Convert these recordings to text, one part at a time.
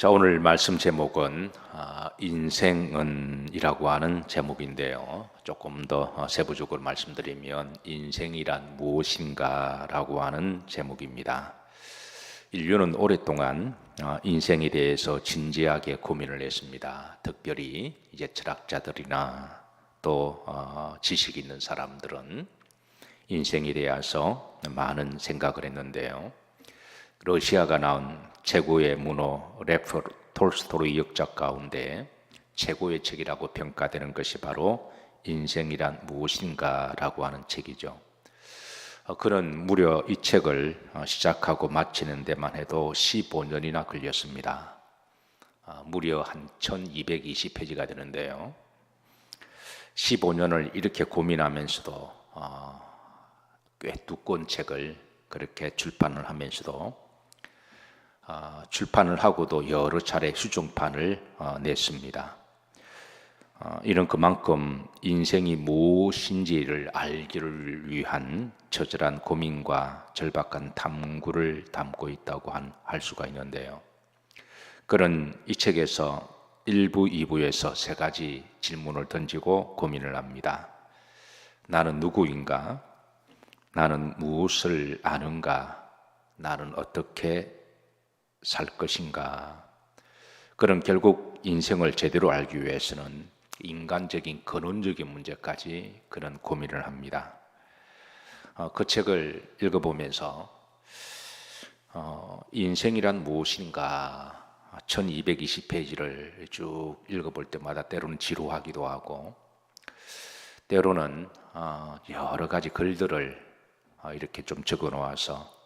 자, 오늘 말씀 제목은 인생은이라고 하는 제목인데요. 조금 더 세부적으로 말씀드리면 인생이란 무엇인가라고 하는 제목입니다. 인류는 오랫동안 인생에 대해서 진지하게 고민을 했습니다. 특별히 이제 철학자들이나 또 지식 있는 사람들은 인생에 대해서 많은 생각을 했는데요. 러시아가 나온 최고의 문호 레프 톨스토이 역작 가운데 최고의 책이라고 평가되는 것이 바로 인생이란 무엇인가라고 하는 책이죠. 그는 무려 이 책을 시작하고 마치는 데만 해도 15년이나 걸렸습니다. 무려 한 1220페이지가 되는데요. 15년을 이렇게 고민하면서도 꽤 두꺼운 책을 그렇게 출판을 하면서도 출판을 하고도 여러 차례 수정판을 냈습니다. 이는 그만큼 인생이 무엇인지를 알기를 위한 처절한 고민과 절박한 탐구를 담고 있다고 할 수가 있는데요. 그는 이 책에서 1부, 2부에서 세 가지 질문을 던지고 고민을 합니다. 나는 누구인가? 나는 무엇을 아는가? 나는 어떻게 살 것인가? 그런 결국 인생을 제대로 알기 위해서는 인간적인 근원적인 문제까지 그런 고민을 합니다. 그 책을 읽어보면서 인생이란 무엇인가 1220페이지를 쭉 읽어볼 때마다 때로는 지루하기도 하고 때로는 여러 가지 글들을 이렇게 좀 적어 놓아서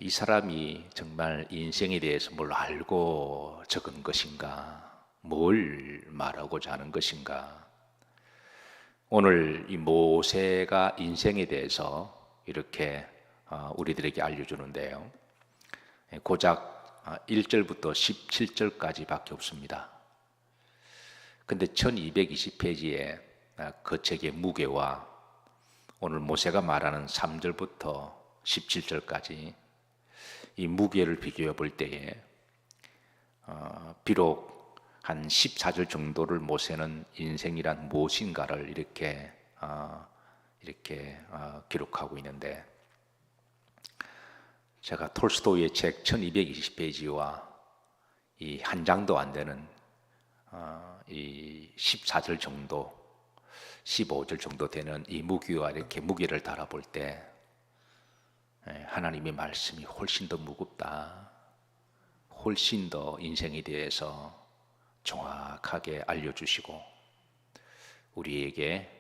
이 사람이 정말 인생에 대해서 뭘 알고 적은 것인가? 뭘 말하고자 하는 것인가? 오늘 이 모세가 인생에 대해서 이렇게 우리들에게 알려주는데요. 고작 1절부터 17절까지 밖에 없습니다. 근데 1220페이지에 그 책의 무게와 오늘 모세가 말하는 3절부터 17절까지 이 무게를 비교해 볼 때에 비록 한 14절 정도를 모세는 인생이란 무엇인가를 이렇게 기록하고 있는데 제가 톨스토이의 책 1220페이지와 이 한 장도 안 되는 이 14절 정도 15절 정도 되는 이 무게와 이렇게 무게를 달아볼 때 하나님의 말씀이 훨씬 더 무겁다. 훨씬 더 인생에 대해서 정확하게 알려주시고 우리에게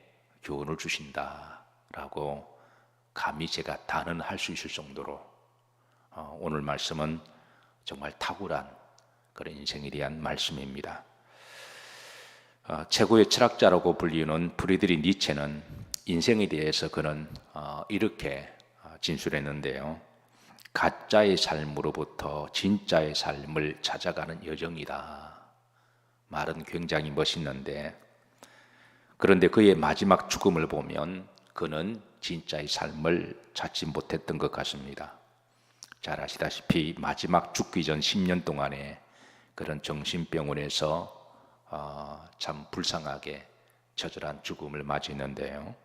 교훈을 주신다라고 감히 제가 단언할 수 있을 정도로 오늘 말씀은 정말 탁월한 그런 인생에 대한 말씀입니다. 최고의 철학자라고 불리는 프리드리히 니체는 인생에 대해서 그는 이렇게 진술했는데요. 가짜의 삶으로부터 진짜의 삶을 찾아가는 여정이다. 말은 굉장히 멋있는데 그런데 그의 마지막 죽음을 보면 그는 진짜의 삶을 찾지 못했던 것 같습니다. 잘 아시다시피 마지막 죽기 전 10년 동안에 그런 정신병원에서 참 불쌍하게 처절한 죽음을 맞이했는데요.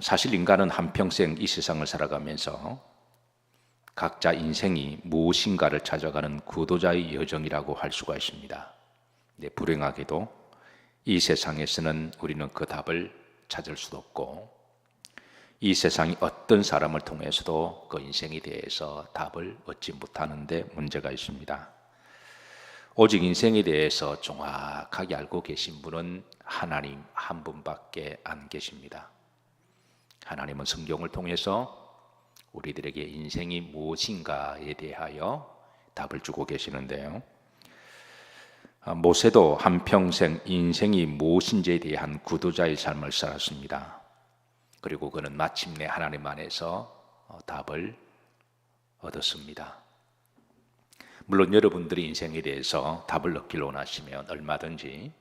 사실 인간은 한평생 이 세상을 살아가면서 각자 인생이 무엇인가를 찾아가는 구도자의 여정이라고 할 수가 있습니다. 근데 불행하게도 이 세상에서는 우리는 그 답을 찾을 수도 없고 이 세상이 어떤 사람을 통해서도 그 인생에 대해서 답을 얻지 못하는 데 문제가 있습니다. 오직 인생에 대해서 정확하게 알고 계신 분은 하나님 한 분밖에 안 계십니다. 하나님은 성경을 통해서 우리들에게 인생이 무엇인가에 대하여 답을 주고 계시는데요. 모세도 한평생 인생이 무엇인지에 대한 구도자의 삶을 살았습니다. 그리고 그는 마침내 하나님 안에서 답을 얻었습니다. 물론 여러분들이 인생에 대해서 답을 얻기를 원하시면 얼마든지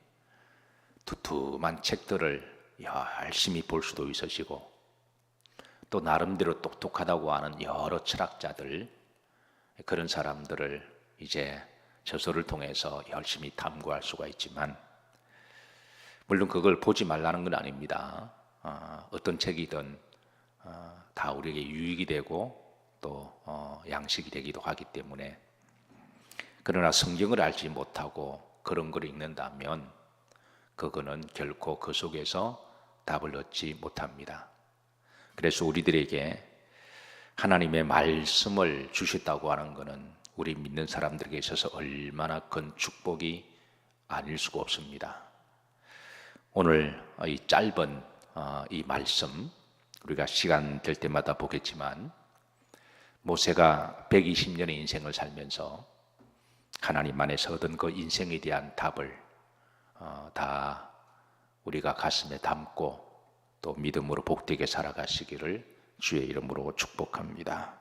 두툼한 책들을 열심히 볼 수도 있으시고 또 나름대로 똑똑하다고 하는 여러 철학자들 그런 사람들을 이제 저서를 통해서 열심히 탐구할 수가 있지만, 물론 그걸 보지 말라는 건 아닙니다. 어떤 책이든 다 우리에게 유익이 되고 또 양식이 되기도 하기 때문에, 그러나 성경을 알지 못하고 그런 걸 읽는다면 그거는 결코 그 속에서 답을 얻지 못합니다. 그래서 우리들에게 하나님의 말씀을 주셨다고 하는 것은 우리 믿는 사람들에게 있어서 얼마나 큰 축복이 아닐 수가 없습니다. 오늘 이 짧은 이 말씀, 우리가 시간 될 때마다 보겠지만, 모세가 120년의 인생을 살면서 하나님 안에서 얻은 그 인생에 대한 답을 다 우리가 가슴에 담고 또 믿음으로 복되게 살아가시기를 주의 이름으로 축복합니다.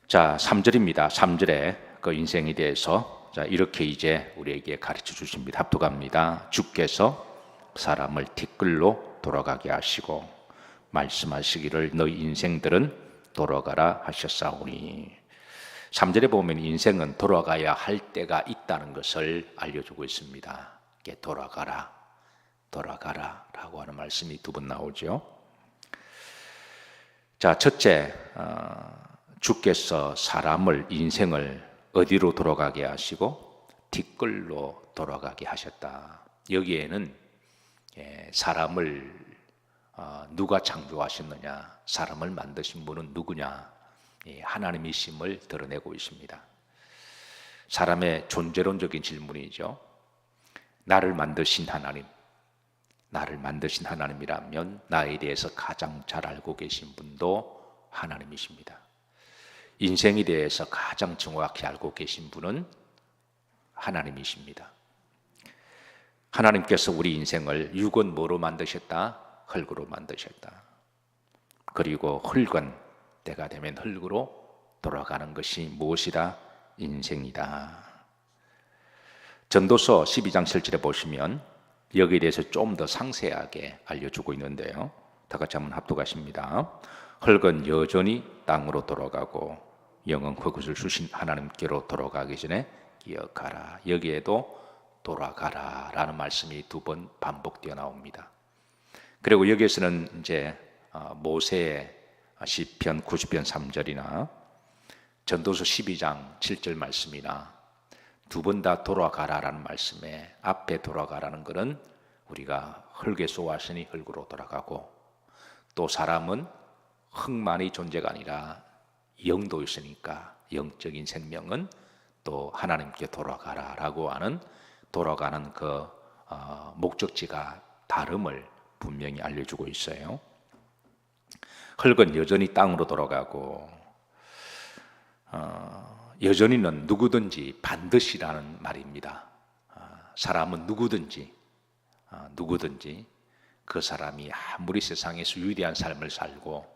자, 3절입니다. 3절에 그 인생에 대해서 이렇게 이제 우리에게 가르쳐 주십니다. 합독합니다. 주께서 사람을 티끌로 돌아가게 하시고 말씀하시기를 너희 인생들은 돌아가라 하셨사오니. 3절에 보면 인생은 돌아가야 할 때가 있다는 것을 알려주고 있습니다. 돌아가라, 돌아가라 라고 하는 말씀이 두 번 나오죠. 자, 첫째, 주께서 사람을, 인생을 어디로 돌아가게 하시고 티끌로 돌아가게 하셨다. 여기에는 사람을 누가 창조하셨느냐, 사람을 만드신 분은 누구냐, 하나님이심을 드러내고 있습니다. 사람의 존재론적인 질문이죠. 나를 만드신 하나님, 나를 만드신 하나님이라면 나에 대해서 가장 잘 알고 계신 분도 하나님이십니다. 인생에 대해서 가장 정확히 알고 계신 분은 하나님이십니다. 하나님께서 우리 인생을 육은 뭐로 만드셨다? 흙으로 만드셨다. 그리고 흙은 때가 되면 흙으로 돌아가는 것이 무엇이다? 인생이다. 전도서 12장 7절에 보시면 여기에 대해서 좀 더 상세하게 알려주고 있는데요. 다 같이 한번 합독하십니다. 흙은 여전히 땅으로 돌아가고 영은 그것을 주신 하나님께로 돌아가기 전에 기억하라. 여기에도 돌아가라 라는 말씀이 두 번 반복되어 나옵니다. 그리고 여기에서는 이제 모세의 시편 90편 3절이나 전도서 12장 7절 말씀이나 두 번 다 돌아가라라는 말씀에, 앞에 돌아가라는 것은 우리가 흙에서 왔으니 흙으로 돌아가고, 또 사람은 흙만의 존재가 아니라 영도 있으니까 영적인 생명은 또 하나님께 돌아가라라고 하는, 돌아가는 그 목적지가 다름을 분명히 알려주고 있어요. 흙은 여전히 땅으로 돌아가고, 여전히는 누구든지 반드시라는 말입니다. 사람은 누구든지 그 사람이 아무리 세상에서 위대한 삶을 살고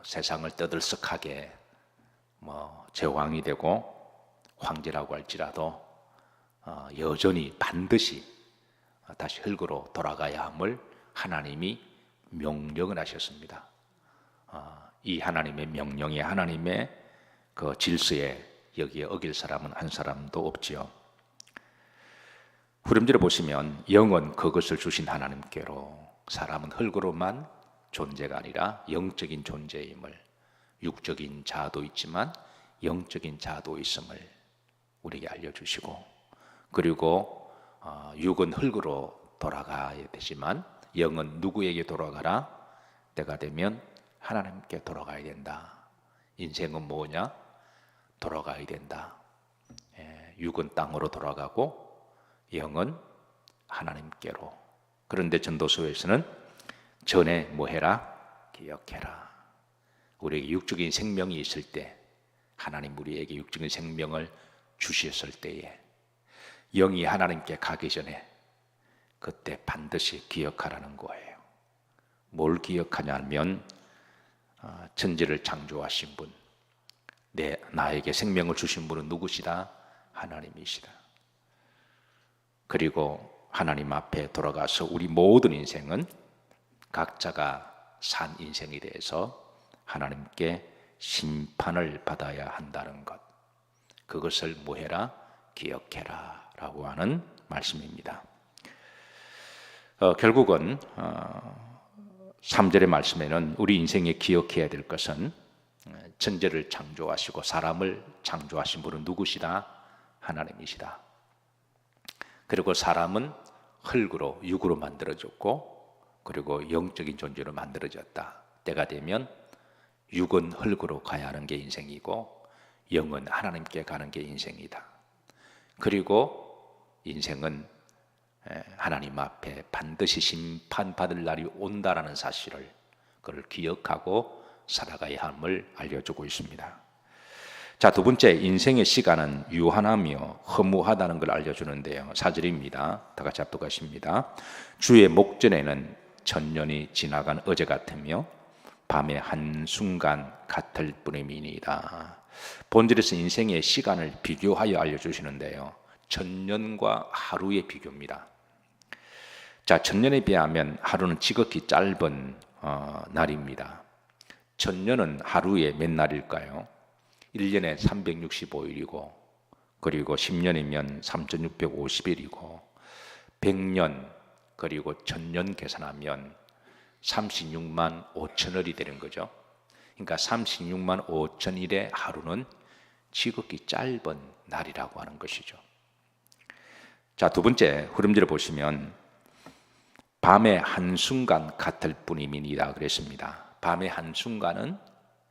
세상을 떠들썩하게 제왕이 되고 황제라고 할지라도 여전히 반드시 다시 흙으로 돌아가야 함을 하나님이 명령을 하셨습니다. 이 하나님의 명령에, 하나님의 그 질서에 여기에 어길 사람은 한 사람도 없지요. 후렴절에 보시면 영은 그것을 주신 하나님께로, 사람은 흙으로만 존재가 아니라 영적인 존재임을, 육적인 자아도 있지만 영적인 자아도 있음을 우리에게 알려주시고, 그리고 육은 흙으로 돌아가야 되지만 영은 누구에게 돌아가라? 때가 되면 하나님께 돌아가야 된다. 인생은 뭐냐? 돌아가야 된다. 육은 땅으로 돌아가고 영은 하나님께로. 그런데 전도서에서는 전에 뭐 해라? 기억해라. 우리에게 육적인 생명이 있을 때, 하나님 우리에게 육적인 생명을 주셨을 때에 영이 하나님께 가기 전에 그때 반드시 기억하라는 거예요. 뭘 기억하냐면 천지를 창조하신 분, 나에게 생명을 주신 분은 누구시다? 하나님이시다. 그리고 하나님 앞에 돌아가서 우리 모든 인생은 각자가 산 인생에 대해서 하나님께 심판을 받아야 한다는 것, 그것을 뭐해라? 기억해라 라고 하는 말씀입니다. 결국은 3절의 말씀에는 우리 인생에 기억해야 될 것은 천지를 창조하시고 사람을 창조하신 분은 누구시다? 하나님이시다. 그리고 사람은 흙으로, 육으로 만들어졌고, 그리고 영적인 존재로 만들어졌다. 때가 되면 육은 흙으로 가야 하는 게 인생이고, 영은 하나님께 가는 게 인생이다. 그리고 인생은 하나님 앞에 반드시 심판받을 날이 온다라는 사실을, 그걸 기억하고 살아가야 함을 알려주고 있습니다. 자, 두 번째, 인생의 시간은 유한하며 허무하다는 걸 알려주는데요. 4절입니다. 다 같이 합독하십니다. 주의 목전에는 천년이 지나간 어제 같으며 밤의 한순간 같을 뿐임이니이다. 본절에서 인생의 시간을 비교하여 알려주시는데요. 천년과 하루의 비교입니다. 자, 천년에 비하면 하루는 지극히 짧은 날입니다. 천년은 하루에 몇 날일까요? 1년에 365일이고, 그리고 10년이면 3650일이고, 100년, 그리고 1000년 계산하면 36만 5천월이 되는 거죠. 그러니까 36만 5천일의 하루는 지극히 짧은 날이라고 하는 것이죠. 자, 두 번째 흐름지를 보시면 밤의 한순간 같을 뿐임이니라 그랬습니다. 밤의 한순간은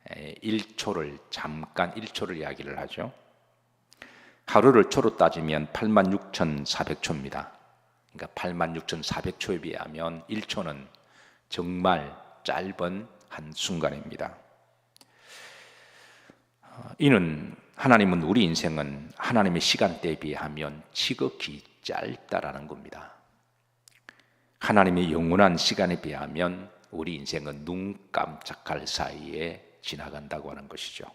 1초를 잠깐 1초를 이야기를 하죠. 하루를 초로 따지면 86,400초입니다. 그러니까 86,400초에 비하면 1초는 정말 짧은 한순간입니다. 이는 하나님은 우리 인생은 하나님의 시간대에 비하면 지극히 짧다라는 겁니다. 하나님의 영원한 시간에 비하면 우리 인생은 눈 깜짝할 사이에 지나간다고 하는 것이죠.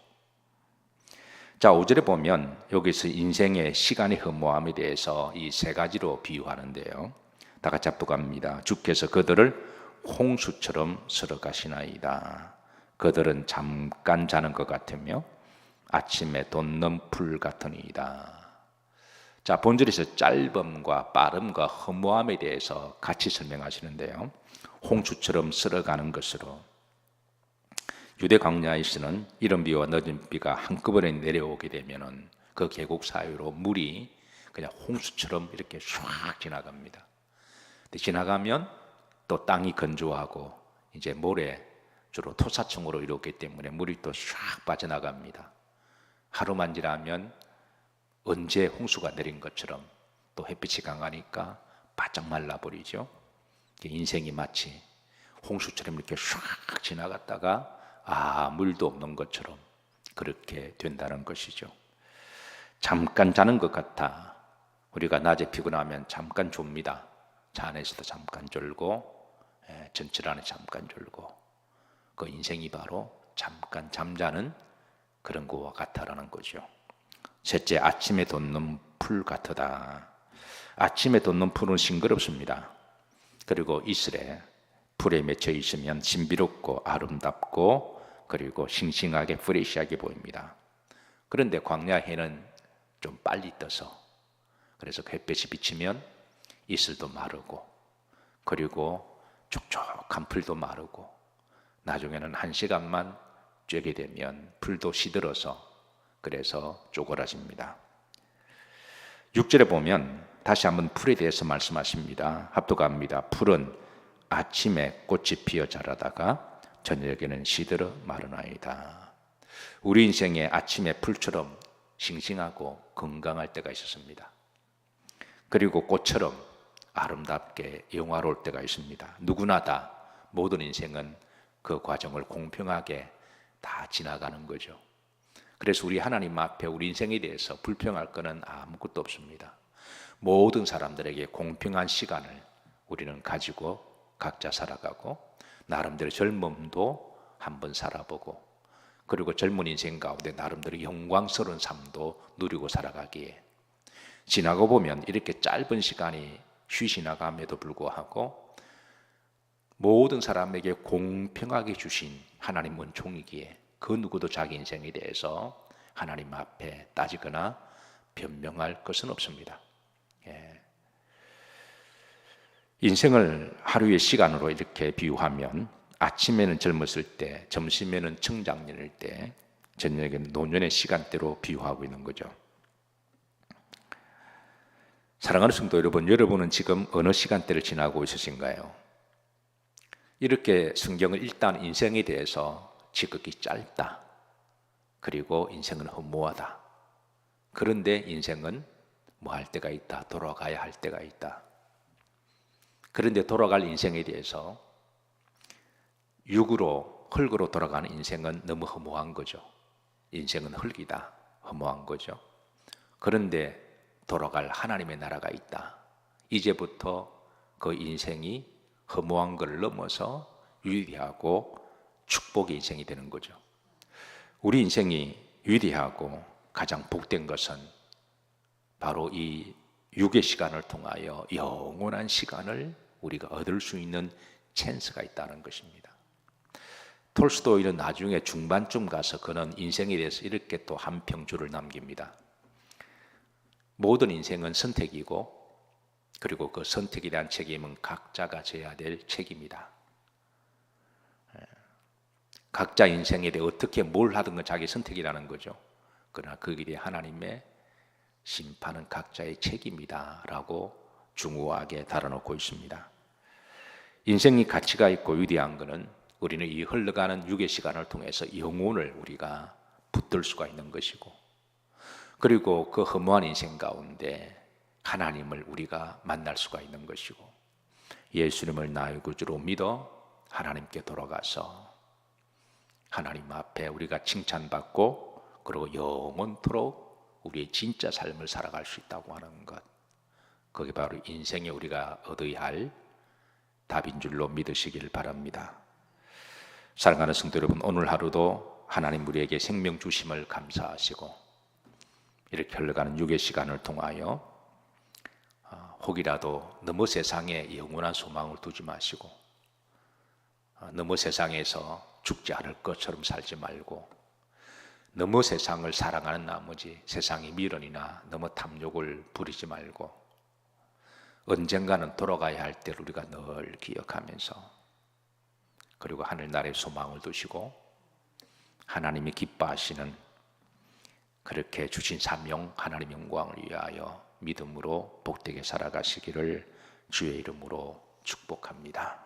자, 5절에 보면 여기서 인생의 시간의 허무함에 대해서 이 세 가지로 비유하는데요. 다 같이 합독합니다. 주께서 그들을 홍수처럼 쓸어가시나이다. 그들은 잠깐 자는 것 같으며 아침에 돋는 풀 같으니이다. 자, 본절에서 짧음과 빠름과 허무함에 대해서 같이 설명하시는데요. 홍수처럼 쓸어가는 것으로, 유대 광야에서는 이른 비와 늦은 비가 한꺼번에 내려오게 되면은 그 계곡 사이로 물이 그냥 홍수처럼 이렇게 쫙 지나갑니다. 근데 지나가면 또 땅이 건조하고 이제 모래, 주로 토사층으로 이루었기 때문에 물이 또 쫙 빠져나갑니다. 하루만 지나면 언제 홍수가 내린 것처럼 또 햇빛이 강하니까 바짝 말라버리죠. 인생이 마치 홍수처럼 이렇게 쫙 지나갔다가 물도 없는 것처럼 그렇게 된다는 것이죠. 잠깐 자는 것 같아. 우리가 낮에 피곤하면 잠깐 좁니다. 차 안에서도 잠깐 졸고, 전철 안에 잠깐 졸고, 그 인생이 바로 잠깐 잠자는 그런 것과 같다라는 거죠. 셋째, 아침에 돋는 풀 같으다. 아침에 돋는 풀은 싱그럽습니다. 그리고 이슬에 풀에 맺혀 있으면 신비롭고 아름답고 그리고 싱싱하게 프레시하게 보입니다. 그런데 광야해는 좀 빨리 떠서, 그래서 햇볕이 비치면 이슬도 마르고 그리고 촉촉한 풀도 마르고 나중에는 1시간만 쬐게 되면 풀도 시들어서 그래서 쪼그라집니다. 6절에 보면 다시 한번 풀에 대해서 말씀하십니다. 합독합니다. 풀은 아침에 꽃이 피어 자라다가 저녁에는 시들어 마르나이다. 우리 인생에 아침에 풀처럼 싱싱하고 건강할 때가 있었습니다. 그리고 꽃처럼 아름답게 영화로울 때가 있습니다. 누구나 다, 모든 인생은 그 과정을 공평하게 다 지나가는 거죠. 그래서 우리 하나님 앞에 우리 인생에 대해서 불평할 것은 아무것도 없습니다. 모든 사람들에게 공평한 시간을 우리는 가지고 각자 살아가고, 나름대로 젊음도 한번 살아보고, 그리고 젊은 인생 가운데 나름대로 영광스러운 삶도 누리고 살아가기에, 지나고 보면 이렇게 짧은 시간이 쉬시 나감에도 불구하고 모든 사람에게 공평하게 주신 하나님 은총이기에 그 누구도 자기 인생에 대해서 하나님 앞에 따지거나 변명할 것은 없습니다. 예. 인생을 하루의 시간으로 이렇게 비유하면 아침에는 젊었을 때, 점심에는 청장년일 때, 저녁에는 노년의 시간대로 비유하고 있는 거죠. 사랑하는 성도 여러분, 여러분은 지금 어느 시간대를 지나고 있으신가요? 이렇게 성경을 일단 인생에 대해서 지극히 짧다. 그리고 인생은 허무하다. 그런데 인생은 뭐 할 때가 있다. 돌아가야 할 때가 있다. 그런데 돌아갈 인생에 대해서 육으로, 흙으로 돌아가는 인생은 너무 허무한 거죠. 인생은 흙이다. 허무한 거죠. 그런데 돌아갈 하나님의 나라가 있다. 이제부터 그 인생이 허무한 것을 넘어서 위대하고 축복의 인생이 되는 거죠. 우리 인생이 위대하고 가장 복된 것은 바로 이 육의 시간을 통하여 영원한 시간을 우리가 얻을 수 있는 찬스가 있다는 것입니다. 톨스토이는 나중에 중반쯤 가서 그는 인생에 대해서 이렇게 또 한 평줄을 남깁니다. 모든 인생은 선택이고 그리고 그 선택에 대한 책임은 각자가 져야 될 책임이다. 각자 인생에 대해 어떻게 뭘 하든 건 자기 선택이라는 거죠. 그러나 거기에 대해 하나님의 심판은 각자의 책임이다 라고 중후하게 달아놓고 있습니다. 인생이 가치가 있고 위대한 것은 우리는 이 흘러가는 육의 시간을 통해서 영혼을 우리가 붙들 수가 있는 것이고, 그리고 그 허무한 인생 가운데 하나님을 우리가 만날 수가 있는 것이고, 예수님을 나의 구주로 믿어 하나님께 돌아가서 하나님 앞에 우리가 칭찬받고 그리고 영원토록 우리의 진짜 삶을 살아갈 수 있다고 하는 것, 그게 바로 인생에 우리가 얻어야 할 답인 줄로 믿으시길 바랍니다. 사랑하는 성도 여러분, 오늘 하루도 하나님 우리에게 생명 주심을 감사하시고 이렇게 흘러가는 육의 시간을 통하여 혹이라도 너무 세상에 영원한 소망을 두지 마시고 너무 세상에서 죽지 않을 것처럼 살지 말고 너무 세상을 사랑하는 나머지 세상의 미련이나 너무 탐욕을 부리지 말고 언젠가는 돌아가야 할 때를 우리가 늘 기억하면서 그리고 하늘나라의 소망을 두시고 하나님이 기뻐하시는 그렇게 주신 사명 하나님 영광을 위하여 믿음으로 복되게 살아가시기를 주의 이름으로 축복합니다.